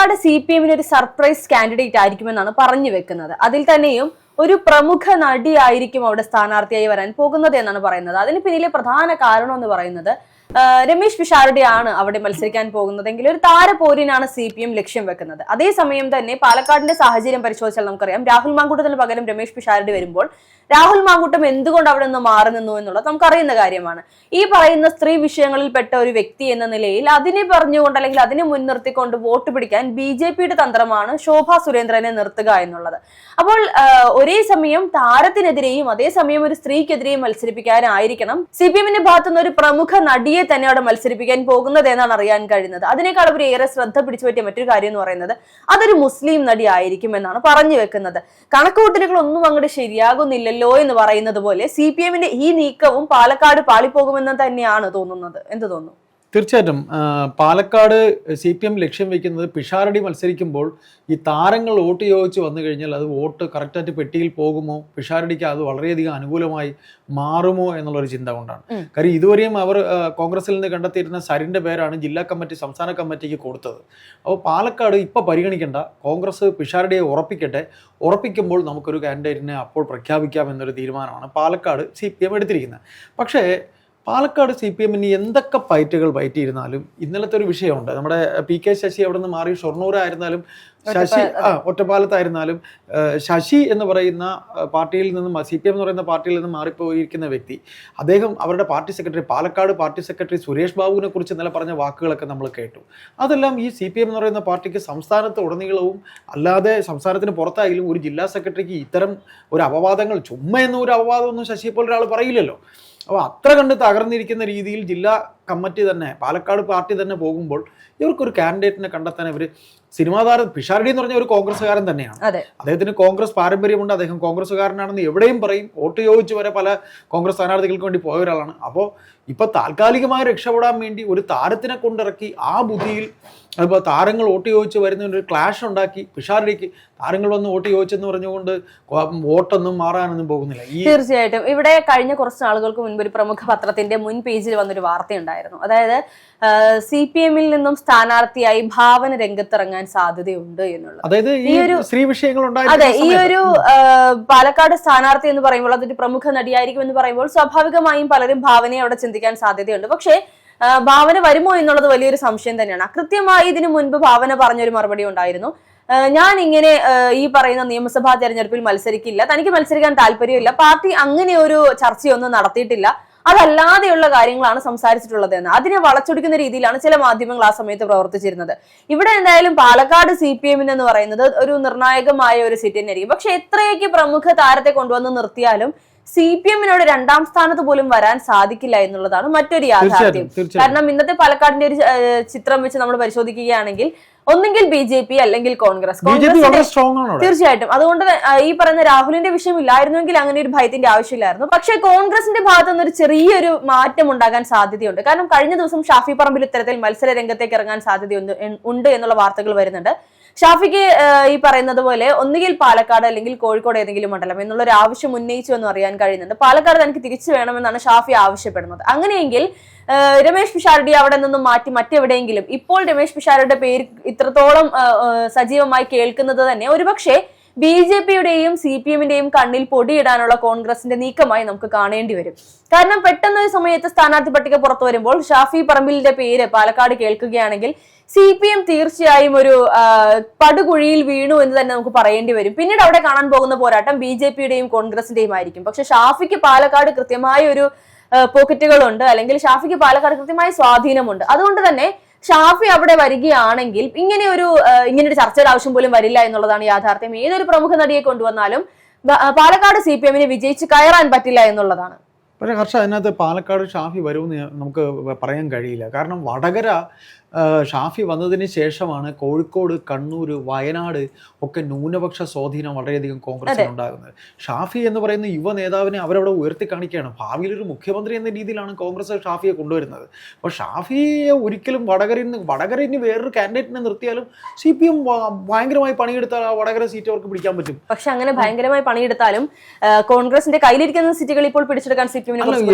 പാലക്കാട് CPM-ന് ഒരു surprise candidate ആയിരിക്കുമെന്നാണ് പറഞ്ഞു വെക്കുന്നത്. അതിൽ തന്നെയും ഒരു പ്രമുഖ നടിയായിരിക്കും അവിടെ സ്ഥാനാർത്ഥിയായി വരാൻ പോകുന്നത് എന്നാണ് പറയുന്നത്. അതിന് പിന്നിലെ പ്രധാന കാരണം എന്ന് പറയുന്നത് രമേശ് പിഷാരടിയാണ് അവിടെ മത്സരിക്കാൻ പോകുന്നതെങ്കിൽ ഒരു താരപോരിനാണ് CPM ലക്ഷ്യം വെക്കുന്നത്. അതേസമയം തന്നെ പാലക്കാടിന്റെ സാഹചര്യം പരിശോധിച്ചാൽ നമുക്കറിയാം, രാഹുൽ മാങ്കൂട്ടത്തിന് പകരം രമേശ് പിഷാരടി വരുമ്പോൾ രാഹുൽ മാങ്കൂട്ടം എന്തുകൊണ്ട് അവിടെ നിന്ന് മാറി നിന്നു എന്നുള്ളത് നമുക്കറിയുന്ന കാര്യമാണ്. ഈ പറയുന്ന സ്ത്രീ വിഷയങ്ങളിൽ പെട്ട ഒരു വ്യക്തി എന്ന നിലയിൽ അതിനെ പറഞ്ഞുകൊണ്ട് അല്ലെങ്കിൽ അതിനെ മുൻനിർത്തിക്കൊണ്ട് വോട്ട് പിടിക്കാൻ BJPയുടെ തന്ത്രമാണ് ശോഭാ സുരേന്ദ്രനെ നിർത്തുക എന്നുള്ളത്. അപ്പോൾ ഒരേ സമയം താരത്തിനെതിരെയും അതേസമയം ഒരു സ്ത്രീക്കെതിരെയും മത്സരിപ്പിക്കാനായിരിക്കണം CPM-ന്റെ ഭാഗത്തുനിന്ന് ഒരു പ്രമുഖ നടിയെ തന്നെ അവിടെ മത്സരിപ്പിക്കാൻ പോകുന്നത് എന്നാണ് അറിയാൻ കഴിയുന്നത്. അതിനേക്കാൾ അവർ ഏറെ ശ്രദ്ധ പിടിച്ചുപറ്റിയ മറ്റൊരു കാര്യം എന്ന് പറയുന്നത് അതൊരു മുസ്ലിം നടി ആയിരിക്കും എന്നാണ് പറഞ്ഞു വെക്കുന്നത്. കണക്കുകൂട്ടലുകൾ ഒന്നും അങ്ങോട്ട് ശരിയാകുന്നില്ലല്ലോ എന്ന് പറയുന്നത് പോലെ CPM-ന്റെ ഈ നീക്കവും പാലക്കാട് പാളിപ്പോകുമെന്ന് തന്നെയാണ് തോന്നുന്നത്. എന്ത് തോന്നുന്നു? തീർച്ചയായിട്ടും പാലക്കാട് CPM ലക്ഷ്യം വെക്കുന്നത് പിഷാരടി മത്സരിക്കുമ്പോൾ ഈ താരങ്ങൾ വോട്ട് ചോദിച്ച് വന്നു കഴിഞ്ഞാൽ അത് വോട്ട് കറക്റ്റായിട്ട് പെട്ടിയിൽ പോകുമോ, പിഷാരടിക്ക് അത് വളരെയധികം അനുകൂലമായി മാറുമോ എന്നുള്ളൊരു ചിന്ത കൊണ്ടാണ്. കാര്യം ഇതുവരെയും അവർ കോൺഗ്രസിൽ നിന്ന് കണ്ടെത്തിയിരുന്ന സരിന്റെ പേരാണ് ജില്ലാ കമ്മിറ്റി സംസ്ഥാന കമ്മിറ്റിക്ക് കൊടുത്തത്. അപ്പോൾ പാലക്കാട് ഇപ്പോൾ പരിഗണിക്കേണ്ട, കോൺഗ്രസ് പിഷാരടിയെ ഉറപ്പിക്കുമ്പോൾ നമുക്കൊരു കാൻഡിഡേറ്റിനെ അപ്പോൾ പ്രഖ്യാപിക്കാം എന്നൊരു തീരുമാനമാണ് പാലക്കാട് CPM എടുത്തിരിക്കുന്നത്. പക്ഷേ പാലക്കാട് CPM-ന് എന്തൊക്കെ ഫൈറ്റുകൾ പയറ്റിയിരുന്നാലും ഇന്നലത്തെ ഒരു വിഷയമുണ്ട്. നമ്മുടെ PK ശശി അവിടെ നിന്ന് മാറി ഷൊർണൂരായിരുന്നാലും ശശി ഒറ്റപ്പാലത്തായിരുന്നാലും ശശി എന്ന് പറയുന്ന പാർട്ടിയിൽ നിന്നും CPM എന്ന് പറയുന്ന പാർട്ടിയിൽ നിന്ന് മാറിപ്പോയിരിക്കുന്ന വ്യക്തി, അദ്ദേഹം അവരുടെ party secretary Palakkad party secretary Suresh ബാബുവിനെ കുറിച്ച് ഇന്നലെ പറഞ്ഞ വാക്കുകളൊക്കെ നമ്മൾ കേട്ടു. അതെല്ലാം ഈ CPM എന്ന് പറയുന്ന പാർട്ടിക്ക് സംസ്ഥാനത്ത് ഉടനീളവും അല്ലാതെ സംസ്ഥാനത്തിന് പുറത്തായാലും ഒരു ജില്ലാ സെക്രട്ടറിക്ക് ഇത്തരം ഒരു അപവാദങ്ങൾ, ചുമ്മാ എന്ന ഒരു അപവാദമൊന്നും ശശിയെ പോലെ ഒരാൾ പറയില്ലല്ലോ. അപ്പോൾ അത്ര കണ്ട് തകർന്നിരിക്കുന്ന രീതിയിൽ ജില്ലാ കമ്മിറ്റി തന്നെ പാലക്കാട് പാർട്ടി തന്നെ പോകുമ്പോൾ ഇവർക്കൊരു കാൻഡിഡേറ്റിനെ കണ്ടെത്താൻ ഇവർ സിനിമാ താരം പിഷാരടി എന്ന് പറഞ്ഞ ഒരു കോൺഗ്രസ്സുകാരൻ തന്നെയാണ്. അദ്ദേഹത്തിന് കോൺഗ്രസ് പാരമ്പര്യമുണ്ട്, അദ്ദേഹം കോൺഗ്രസ്സുകാരനാണെന്ന് എവിടെയും പറയും. വോട്ട് ചോദിച്ചു വരെ പല കോൺഗ്രസ് സ്ഥാനാർത്ഥികൾക്ക് വേണ്ടി പോയ ഒരാളാണ്. അപ്പോൾ ഇപ്പൊ താൽക്കാലികമായി രക്ഷപ്പെടാൻ വേണ്ടി ഒരു താരത്തിനെ കൊണ്ടിറക്കി ആ ബുദ്ധിയിൽ ഇപ്പോൾ താരങ്ങൾ വോട്ട് ചോദിച്ച് വരുന്നതിനൊരു ക്ലാഷ് ഉണ്ടാക്കി പിഷാരടിക്ക് താരങ്ങൾ വന്ന് വോട്ട് ചോദിച്ചെന്ന് പറഞ്ഞുകൊണ്ട് വോട്ടൊന്നും മാറാനൊന്നും പോകുന്നില്ല. തീർച്ചയായിട്ടും ഇവിടെ കഴിഞ്ഞ കുറച്ച് നാളുകൾക്ക് മുൻപ് ഒരു പ്രമുഖ പത്രത്തിന്റെ മുൻ പേജിൽ വന്നൊരു വാർത്തയുണ്ടായിരുന്നു. അതായത് CPM-ൽ നിന്നും സ്ഥാനാർത്ഥിയായി ഭാവന രംഗത്തിറങ്ങാൻ സാധ്യതയുണ്ട് എന്നുള്ളത്. അതായത് ഈ ഒരു സ്ത്രീ വിഷയങ്ങൾ അതെ, ഈ ഒരു പാലക്കാട് സ്ഥാനാർത്ഥി എന്ന് പറയുമ്പോൾ അതൊരു പ്രമുഖ നടിയായിരിക്കും എന്ന് പറയുമ്പോൾ സ്വാഭാവികമായും പലരും ഭാവനയെ അവിടെ ചിന്തിക്കാൻ സാധ്യതയുണ്ട്. പക്ഷേ ഭാവന വരുമോ എന്നുള്ളത് വലിയൊരു സംശയം തന്നെയാണ്. കൃത്യമായി ഇതിനു മുൻപ് ഭാവന പറഞ്ഞൊരു മറുപടി ഉണ്ടായിരുന്നു, ഞാൻ ഇങ്ങനെ ഈ പറയുന്ന നിയമസഭാ തെരഞ്ഞെടുപ്പിൽ മത്സരിക്കില്ല, തനിക്ക് മത്സരിക്കാൻ താല്പര്യമില്ല, പാർട്ടി അങ്ങനെ ഒരു ചർച്ചയൊന്നും നടത്തിയിട്ടില്ല, അതല്ലാതെയുള്ള കാര്യങ്ങളാണ് സംസാരിച്ചിട്ടുള്ളത് എന്ന്. അതിനെ വളച്ചൊടിക്കുന്ന രീതിയിലാണ് ചില മാധ്യമങ്ങൾ ആ സമയത്ത് പ്രവർത്തിച്ചിരുന്നത്. ഇവിടെ എന്തായാലും പാലക്കാട് CPM-ന് എന്ന് പറയുന്നത് ഒരു നിർണായകമായ ഒരു സീറ്റ് തന്നെയായിരിക്കും. പക്ഷെ എത്രയൊക്കെ പ്രമുഖ താരത്തെ കൊണ്ടുവന്ന് നിർത്തിയാലും CPM-നോട് രണ്ടാം സ്ഥാനത്ത് പോലും വരാൻ സാധിക്കില്ല എന്നുള്ളതാണ് മറ്റൊരു യാഥാർത്ഥ്യം. കാരണം ഇന്നത്തെ പാലക്കാടിന്റെ ഒരു ചിത്രം വെച്ച് നമ്മൾ പരിശോധിക്കുകയാണെങ്കിൽ ഒന്നെങ്കിൽ BJP അല്ലെങ്കിൽ കോൺഗ്രസ്. തീർച്ചയായിട്ടും. അതുകൊണ്ട് ഈ പറയുന്ന രാഹുലിന്റെ വിഷയം ഇല്ലായിരുന്നെങ്കിൽ അങ്ങനെ ഒരു ഭയത്തിന്റെ ആവശ്യമില്ലായിരുന്നു. പക്ഷേ കോൺഗ്രസിന്റെ ഭാഗത്തു നിന്ന് ഒരു ചെറിയൊരു മാറ്റം ഉണ്ടാകാൻ സാധ്യതയുണ്ട്. കാരണം കഴിഞ്ഞ ദിവസം ഷാഫി പറമ്പിൽ ഇത്തരത്തിൽ മത്സര രംഗത്തേക്ക് ഇറങ്ങാൻ സാധ്യതയുണ്ട് എന്നുള്ള വാർത്തകൾ വരുന്നുണ്ട്. ഷാഫിക്ക് ഈ പറയുന്നത് പോലെ ഒന്നുകിൽ പാലക്കാട് അല്ലെങ്കിൽ കോഴിക്കോട് ഏതെങ്കിലും മണ്ഡലം എന്നുള്ള ഒരു ആവശ്യം ഉന്നയിച്ചു എന്ന് അറിയാൻ കഴിയുന്നുണ്ട്. പാലക്കാട് തനിക്ക് തിരിച്ചു വേണമെന്നാണ് ഷാഫി ആവശ്യപ്പെടുന്നത്. അങ്ങനെയെങ്കിൽ രമേശ് പിഷാരടി അവിടെ നിന്നും മാറ്റി മറ്റെവിടെയെങ്കിലും, ഇപ്പോൾ രമേശ് പിഷാരടിയുടെ പേര് ഇത്രത്തോളം സജീവമായി കേൾക്കുന്നത് തന്നെ ഒരുപക്ഷെ BJPയുടെയും CPM-ന്റെയും കണ്ണിൽ പൊടിയിടാനുള്ള കോൺഗ്രസിന്റെ നീക്കമായി നമുക്ക് കാണേണ്ടി വരും. കാരണം പെട്ടെന്ന് ഒരു സമയത്ത് സ്ഥാനാർത്ഥി പട്ടിക പുറത്തു വരുമ്പോൾ ഷാഫി പറമ്പിലിന്റെ പേര് പാലക്കാട് കേൾക്കുകയാണെങ്കിൽ CPM തീർച്ചയായും ഒരു പടുകുഴിയിൽ വീണു എന്ന് തന്നെ നമുക്ക് പറയേണ്ടി വരും. പിന്നീട് അവിടെ കാണാൻ പോകുന്ന പോരാട്ടം BJPയുടെയും കോൺഗ്രസിന്റെയും ആയിരിക്കും. പക്ഷെ ഷാഫിക്ക് പാലക്കാട് കൃത്യമായ ഒരു പോക്കറ്റുകളുണ്ട്, അല്ലെങ്കിൽ ഷാഫിക്ക് പാലക്കാട് കൃത്യമായ സ്വാധീനമുണ്ട്. അതുകൊണ്ട് തന്നെ ഷാഫി അവിടെ വരികയാണെങ്കിൽ ഇങ്ങനെയൊരു ചർച്ചയുടെ ആവശ്യം പോലും വരില്ല എന്നുള്ളതാണ് യാഥാർത്ഥ്യം. ഏതൊരു പ്രമുഖ നടിയെ കൊണ്ടുവന്നാലും പാലക്കാട് CPM-ന് വിജയിച്ച് കയറാൻ പറ്റില്ല എന്നുള്ളതാണ്. പക്ഷേ ഹർഷ, അതിനകത്ത് പാലക്കാട് ഷാഫി വരുമെന്ന് നമുക്ക് പറയാൻ കഴിയില്ല. കാരണം വടകര ഷാഫി വന്നതിന് ശേഷമാണ് കോഴിക്കോട്, കണ്ണൂർ, വയനാട് ഒക്കെ ന്യൂനപക്ഷ സ്വാധീനം വളരെയധികം കോൺഗ്രസിന് ഉണ്ടാകുന്നത്. ഷാഫി എന്ന് പറയുന്ന യുവ നേതാവിനെ അവരവിടെ ഉയർത്തി കാണിക്കുകയാണ്. ഭാവിയിൽ ഒരു മുഖ്യമന്ത്രി എന്ന രീതിയിലാണ് കോൺഗ്രസ് ഷാഫിയെ കൊണ്ടുവരുന്നത്. അപ്പോൾ ഷാഫിയെ ഒരിക്കലും വടകരയിൽ വേറൊരു കാൻഡിഡേറ്റിനെ നിർത്തിയാലും CPM ഭയങ്കരമായി പണിയെടുത്താൽ ആ വടകര സീറ്റ് അവർക്ക് പിടിക്കാൻ പറ്റും. പക്ഷെ അങ്ങനെ ഭയങ്കരമായി പണിയെടുത്താലും കോൺഗ്രസിന്റെ കയ്യിലിരിക്കുന്ന സീറ്റുകൾ ഇപ്പോൾ പിടിച്ചെടുക്കാൻ CPM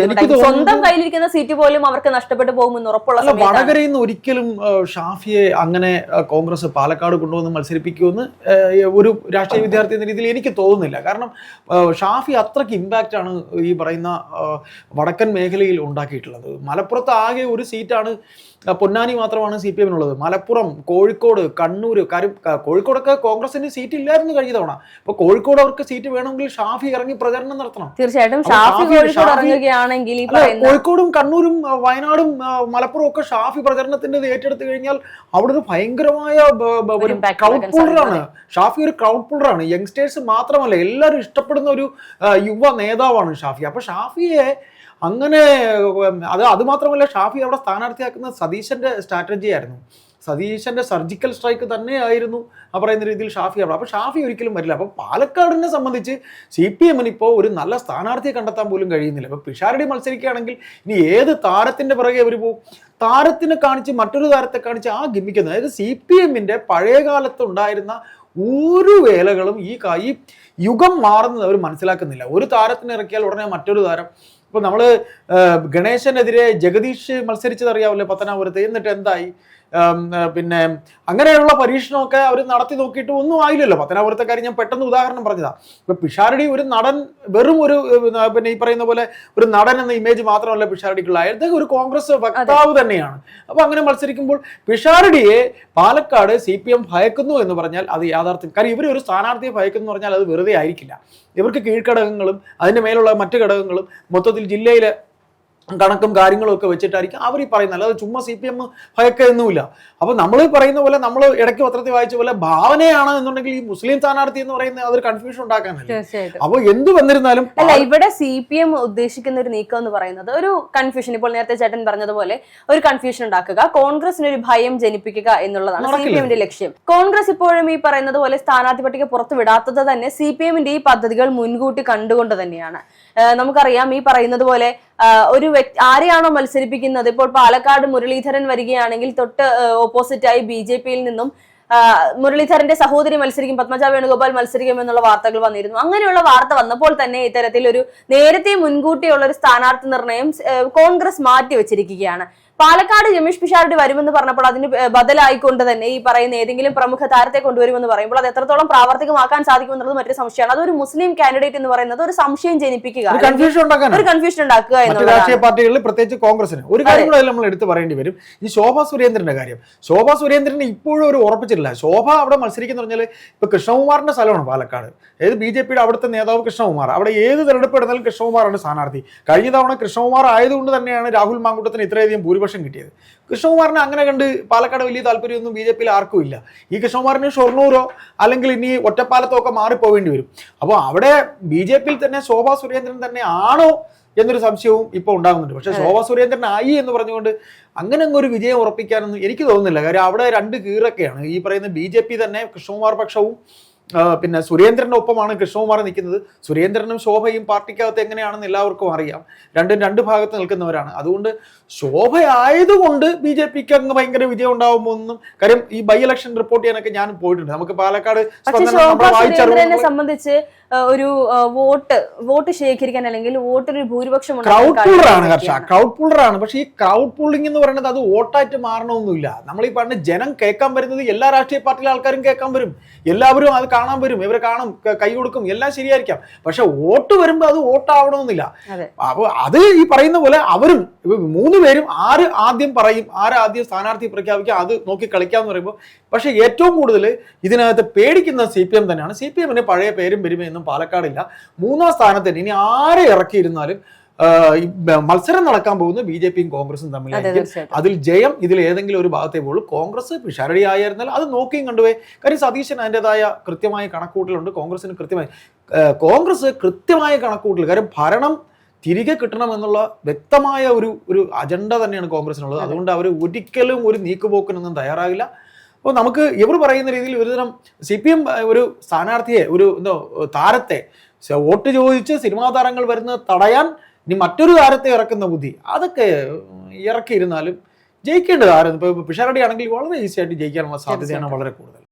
സ്വന്തം കയ്യിലിരിക്കുന്ന സീറ്റ് പോലും അവർക്ക് നഷ്ടപ്പെട്ടു പോകുമെന്ന് ഉറപ്പുള്ള വടകരയിൽ നിന്ന് ഒരിക്കലും ഷാഫിയെ അങ്ങനെ കോൺഗ്രസ് പാലക്കാട് കൊണ്ടുവന്ന് മത്സരിപ്പിക്കുമെന്ന് ഒരു രാഷ്ട്രീയ വിദ്യാർത്ഥി എന്ന രീതിയിൽ എനിക്ക് തോന്നുന്നില്ല. കാരണം ഷാഫി അത്രയ്ക്ക് ഇമ്പാക്റ്റ് ആണ് ഈ പറയുന്ന വടക്കൻ മേഖലയിൽ ഉണ്ടാക്കിയിട്ടുള്ളത്. മലപ്പുറത്ത് ആകെ ഒരു സീറ്റാണ്, പൊന്നാനി മാത്രമാണ് CPM മലപ്പുറം, കോഴിക്കോട്, കണ്ണൂർ, കോഴിക്കോടൊക്കെ കോൺഗ്രസിന് സീറ്റ് ഇല്ലായിരുന്നു കഴിഞ്ഞ തവണ. അപ്പൊ കോഴിക്കോട് അവർക്ക് സീറ്റ് വേണമെങ്കിൽ ഷാഫി ഇറങ്ങി പ്രചരണം നടത്തണം. തീർച്ചയായിട്ടും ഇറങ്ങുകയാണെങ്കിൽ കോഴിക്കോടും കണ്ണൂരും വയനാടും മലപ്പുറം ഒക്കെ ഷാഫി പ്രചരണത്തിന്റെ ഏറ്റെടുത്തു കഴിഞ്ഞാൽ അവിടെ ഒരു ഭയങ്കരമായ ക്രൗഡ് പുള്ളറാണ്. ഷാഫി ഒരു ക്രൗഡ് പുള്ളറാണ്. യങ്സ്റ്റേഴ്സ് മാത്രമല്ല, എല്ലാവരും ഇഷ്ടപ്പെടുന്ന ഒരു യുവ നേതാവാണ് ഷാഫി. അപ്പൊ ഷാഫിയെ അങ്ങനെ അത് മാത്രമല്ല, ഷാഫി അവിടെ സ്ഥാനാർത്ഥിയാക്കുന്ന സതീശന്റെ സ്ട്രാറ്റജി ആയിരുന്നു. സതീശന്റെ സർജിക്കൽ സ്ട്രൈക്ക് തന്നെയായിരുന്നു ആ പറയുന്ന രീതിയിൽ ഷാഫി അവിടെ. അപ്പോൾ ഷാഫി ഒരിക്കലും വരില്ല. അപ്പോൾ പാലക്കാടിനെ സംബന്ധിച്ച് CPM ഇപ്പോൾ ഒരു നല്ല സ്ഥാനാർത്ഥിയെ കണ്ടെത്താൻ പോലും കഴിയുന്നില്ല. അപ്പോൾ പിഷാരടി മത്സരിക്കുകയാണെങ്കിൽ ഇനി ഏത് താരത്തിന്റെ പിറകെ അവർ പോകും? താരത്തിനെ കാണിച്ച് മറ്റൊരു താരത്തെ കാണിച്ച് ആ ഗിമ്മിക്കുന്നത്, അതായത് CPM പഴയ കാലത്ത് ഉണ്ടായിരുന്ന ഒരു വേലകളും ഈ യുഗം മാറുന്നത് അവർ മനസ്സിലാക്കുന്നില്ല. ഒരു താരത്തിന് ഇറക്കിയാൽ ഉടനെ മറ്റൊരു താരം. ഇപ്പൊ നമ്മള് ഗണേശനെതിരെ ജഗദീഷ് മത്സരിച്ചത് അറിയാവില്ലേ പത്തനാപുരത്ത്, എന്നിട്ട് എന്തായി? പിന്നെ അങ്ങനെയുള്ള പരീക്ഷണമൊക്കെ അവർ നടത്തി നോക്കിയിട്ട് ഒന്നും ആയില്ലല്ലോ. പത്തനാപുരത്തെ കാര്യം ഞാൻ പെട്ടെന്ന് ഉദാഹരണം പറഞ്ഞതാ. ഇപ്പൊ പിഷാരടി ഒരു നടൻ, വെറും ഒരു പിന്നെ ഈ പറയുന്ന പോലെ ഒരു നടൻ എന്ന ഇമേജ് മാത്രമല്ല പിഷാരടിക്കുള്ള, അദ്ദേഹം ഒരു കോൺഗ്രസ് വക്താവ് തന്നെയാണ്. അപ്പൊ അങ്ങനെ മത്സരിക്കുമ്പോൾ പിഷാരടിയെ പാലക്കാട് CPM ഭയക്കുന്നു എന്ന് പറഞ്ഞാൽ അത് യാഥാർത്ഥ്യം. കാരണം ഇവർ ഒരു സ്ഥാനാർത്ഥിയെ ഭയക്കുന്നു പറഞ്ഞാൽ അത് വെറുതെ ആയിരിക്കില്ല. ഇവർക്ക് കീഴ്ഘടകങ്ങളും അതിന്റെ മേലുള്ള മറ്റു ഘടകങ്ങളും മൊത്തത്തിൽ ജില്ലയിലെ കണക്കും കാര്യങ്ങളും ഒക്കെ വെച്ചിട്ടായിരിക്കും അവർ ഈ പറയുന്നത്. അല്ലാതെ ചുമ്മാ CPM ഭയക്കൊന്നുമില്ല. അപ്പൊ നമ്മൾ പറയുന്ന പോലെ, നമ്മൾ ഇടയ്ക്ക് പത്രത്തിൽ വായിച്ച പോലെ ഭാവനയാണ് എന്നുണ്ടെങ്കിൽ ഈ മുസ്ലിം സ്ഥാനാർത്ഥി എന്ന് പറയുന്നത് അതൊരു കൺഫ്യൂഷൻ ഉണ്ടാക്കാനല്ലേ. അപ്പൊ എന്ത് വന്നിരുന്നാലും അല്ല, ഇവിടെ CPM ഉദ്ദേശിക്കുന്ന ഒരു നീക്കം എന്ന് പറയുന്നത് ഒരു കൺഫ്യൂഷൻ, ഇപ്പോൾ നേരത്തെ ചേട്ടൻ പറഞ്ഞതുപോലെ ഒരു കൺഫ്യൂഷൻ ഉണ്ടാക്കുക, കോൺഗ്രസിന് ഒരു ഭയം ജനിപ്പിക്കുക എന്നുള്ളതാണ് CPM ലക്ഷ്യം. കോൺഗ്രസ് ഇപ്പോഴും ഈ പറയുന്നത് പോലെ സ്ഥാനാർത്ഥി പട്ടിക പുറത്തു വിടാത്തത് തന്നെ CPM ഈ പദ്ധതികൾ മുൻകൂട്ടി കണ്ടുകൊണ്ട് തന്നെയാണ്. നമുക്കറിയാം, ഈ പറയുന്നത് പോലെ ഒരു ആരെയാണോ മത്സരിപ്പിക്കുന്നത്, ഇപ്പോൾ പാലക്കാട് മുരളീധരൻ വരികയാണെങ്കിൽ തൊട്ട് ഓപ്പോസിറ്റായി BJP-യിൽ നിന്നും മുരളീധരന്റെ സഹോദരി മത്സരിക്കും, പത്മജ വേണുഗോപാൽ മത്സരിക്കും എന്നുള്ള വാർത്തകൾ വന്നിരുന്നു. അങ്ങനെയുള്ള വാർത്ത വന്നപ്പോൾ തന്നെ ഇത്തരത്തിൽ ഒരു നേരത്തെ മുൻകൂട്ടിയുള്ള ഒരു സ്ഥാനാർത്ഥി നിർണയം കോൺഗ്രസ് മാറ്റിവെച്ചിരിക്കുകയാണ്. പാലക്കാട് രമേഷ് പിഷാരടി വരുമെന്ന് പറഞ്ഞപ്പോൾ അതിന് ബദലായിക്കൊണ്ട് തന്നെ ഈ പറയുന്ന ഏതെങ്കിലും പ്രമുഖ താരത്തെ കൊണ്ടുവരുമെന്ന് പറയുമ്പോൾ അത് എത്രത്തോളം പ്രാവർത്തികമാക്കാൻ സാധിക്കുമെന്നുള്ളത് മറ്റൊരു സംശയമാണ്. അതൊരു മുസ്ലിം കാൻഡിഡേറ്റ് എന്ന് പറയുന്നത് ഒരു സംശയം ജനിപ്പിക്കുക, ഒരു കൺഫ്യൂഷൻ ഉണ്ടാക്കുക എന്നുള്ളത്. രാഷ്ട്രീയ പാർട്ടികളിൽ പ്രത്യേകിച്ച് കോൺഗ്രസിന് ഒരു കാര്യം കൂടെ നമ്മൾ എടുത്ത് പറയേണ്ടി വരും, ഈ ശോഭാ സുരേന്ദ്രന്റെ കാര്യം. ശോഭാ സുരേന്ദ്രന് ഇപ്പോഴും ഒരു ഉറപ്പിച്ചിട്ടില്ല. ശോഭ അവിടെ മത്സരിക്കുന്ന പറഞ്ഞാൽ ഇപ്പൊ കൃഷ്ണകുമാറിന്റെ സ്ഥലമാണ് പാലക്കാട്. ഏത് BJP-യുടെ അവിടുത്തെ നേതാവ് കൃഷ്ണകുമാർ. അവിടെ ഏത് തെരഞ്ഞെടുപ്പ് എടുത്താലും കൃഷ്ണകുമാറാണ് സ്ഥാനാർത്ഥി. കഴിഞ്ഞ തവണ കൃഷ്ണകുമാർ ആയതുകൊണ്ട് തന്നെയാണ് രാഹുൽ മാങ്കൂട്ടത്തിന് ഇത്രയധികം ഭൂരിപക്ഷം കിട്ടിയത്. കൃഷ്ണകുമാറിനെ അങ്ങനെ കണ്ട് പാലക്കാട് വലിയ താല്പര്യമൊന്നും BJP-യിൽ ആർക്കും ഇല്ല. ഈ കൃഷ്ണകുമാറിന് ഷൊർണൂരോ അല്ലെങ്കിൽ ഇനി ഒറ്റപ്പാലത്തോ ഒക്കെ മാറിപ്പോവേണ്ടി വരും. അപ്പോൾ അവിടെ BJP-യിൽ തന്നെ ശോഭാ സുരേന്ദ്രൻ തന്നെ ആണോ എന്നൊരു സംശയവും ഇപ്പോൾ ഉണ്ടാകുന്നുണ്ട്. പക്ഷെ ശോഭാ സുരേന്ദ്രൻ ആയി എന്ന് പറഞ്ഞുകൊണ്ട് അങ്ങനെ ഒരു വിജയം ഉറപ്പിക്കാനൊന്നും എനിക്ക് തോന്നുന്നില്ല. കാര്യം അവിടെ രണ്ട് കീറൊക്കെയാണ്. ഈ പറയുന്ന BJP തന്നെ കൃഷ്ണകുമാർ പക്ഷവും പിന്നെ സുരേന്ദ്രന്റെ ഒപ്പമാണ് കൃഷ്ണകുമാർ നിൽക്കുന്നത്. സുരേന്ദ്രനും ശോഭയും പാർട്ടിക്കകത്ത് എങ്ങനെയാണെന്ന് എല്ലാവർക്കും അറിയാം. രണ്ട് ഭാഗത്ത് നിൽക്കുന്നവരാണ്. അതുകൊണ്ട് ശോഭയായതുകൊണ്ട് BJP-ക്ക് അങ്ങ് ഭയങ്കര വിജയം ഉണ്ടാവുമെന്നും കാര്യം ഈ ബൈ ഇലക്ഷൻ റിപ്പോർട്ട് ചെയ്യാനൊക്കെ ഞാൻ പോയിട്ടുണ്ട്. നമുക്ക് പാലക്കാട് സംബന്ധിച്ച് ഒരു വോട്ട് ശേഖരിക്കാൻ അല്ലെങ്കിൽ വോട്ടൊരു ഭൂരിപക്ഷം ക്രൗഡ് പുള്ളറാണ് ക്രൗഡ് പുള്ളറാണ്. പക്ഷെ ഈ ക്രൗഡ് പുള്ളിംഗ് എന്ന് പറയുന്നത് അത് വോട്ടായിട്ട് മാറണമെന്നില്ല. നമ്മൾ ഈ പറഞ്ഞ ജനം കേൾക്കാൻ വരുന്നത് എല്ലാ രാഷ്ട്രീയ പാർട്ടിയിലെ ആൾക്കാരും കേൾക്കാൻ വരും, എല്ലാവരും അത് കാണാൻ വരും, ഇവരെ കാണും, കൈ കൊടുക്കും, എല്ലാം ശരിയായിരിക്കാം. പക്ഷെ വോട്ട് വരുമ്പോൾ അത് വോട്ടാവണമെന്നില്ല. അപ്പൊ അത് ഈ പറയുന്ന പോലെ അവരും 3 പേരും ആര് ആദ്യം പറയും, ആര് ആദ്യം സ്ഥാനാർത്ഥി പ്രഖ്യാപിക്കുക, അത് നോക്കി കളിക്കാന്ന് പറയുമ്പോൾ പക്ഷെ ഏറ്റവും കൂടുതൽ ഇതിനകത്ത് പേടിക്കുന്ന CPM തന്നെയാണ്. CPM-ന് പഴയ പേരും പെരുമയൊന്നും പാലക്കാടില്ല. 3ാം സ്ഥാനത്തിന് ഇനി ആരെ ഇറക്കിയിരുന്നാലും മത്സരം നടക്കാൻ പോകുന്ന BJP-യും കോൺഗ്രസും തമ്മിലായിരിക്കും. അതിൽ ജയം ഇതിൽ ഏതെങ്കിലും ഒരു ഭാഗത്തേ പോകുള്ളൂ. കോൺഗ്രസ് പിഷാരടി ആയിരുന്നാൽ അത് നോക്കിയും കണ്ടുപോയി. കാര്യം സതീശൻ അതിൻ്റെതായ കൃത്യമായ കണക്കൂട്ടലുണ്ട്. കോൺഗ്രസ് കൃത്യമായ കണക്കൂട്ടൽ. കാര്യം ഭരണം തിരികെ കിട്ടണമെന്നുള്ള വ്യക്തമായ ഒരു അജണ്ട തന്നെയാണ് കോൺഗ്രസിനുള്ളത്. അതുകൊണ്ട് അവർ ഒരിക്കലും ഒരു നീക്കുപോക്കിനൊന്നും തയ്യാറാകില്ല. അപ്പോൾ നമുക്ക് ഇവർ പറയുന്ന രീതിയിൽ ഒരുതരം CPM ഒരു സ്ഥാനാർത്ഥിയെ, ഒരു താരത്തെ വോട്ട് ചോദിച്ച് സിനിമാ താരങ്ങൾ വരുന്നത് തടയാൻ ഇനി മറ്റൊരു താരത്തെ ഇറക്കുന്ന ബുദ്ധി, അതൊക്കെ ഇറക്കിയിരുന്നാലും ജയിക്കേണ്ട താരം ഇപ്പോൾ പിഷാരടി ആണെങ്കിൽ വളരെ ഈസി ആയിട്ട് ജയിക്കാനുള്ള സാധ്യതയാണ് വളരെ കൂടുതൽ.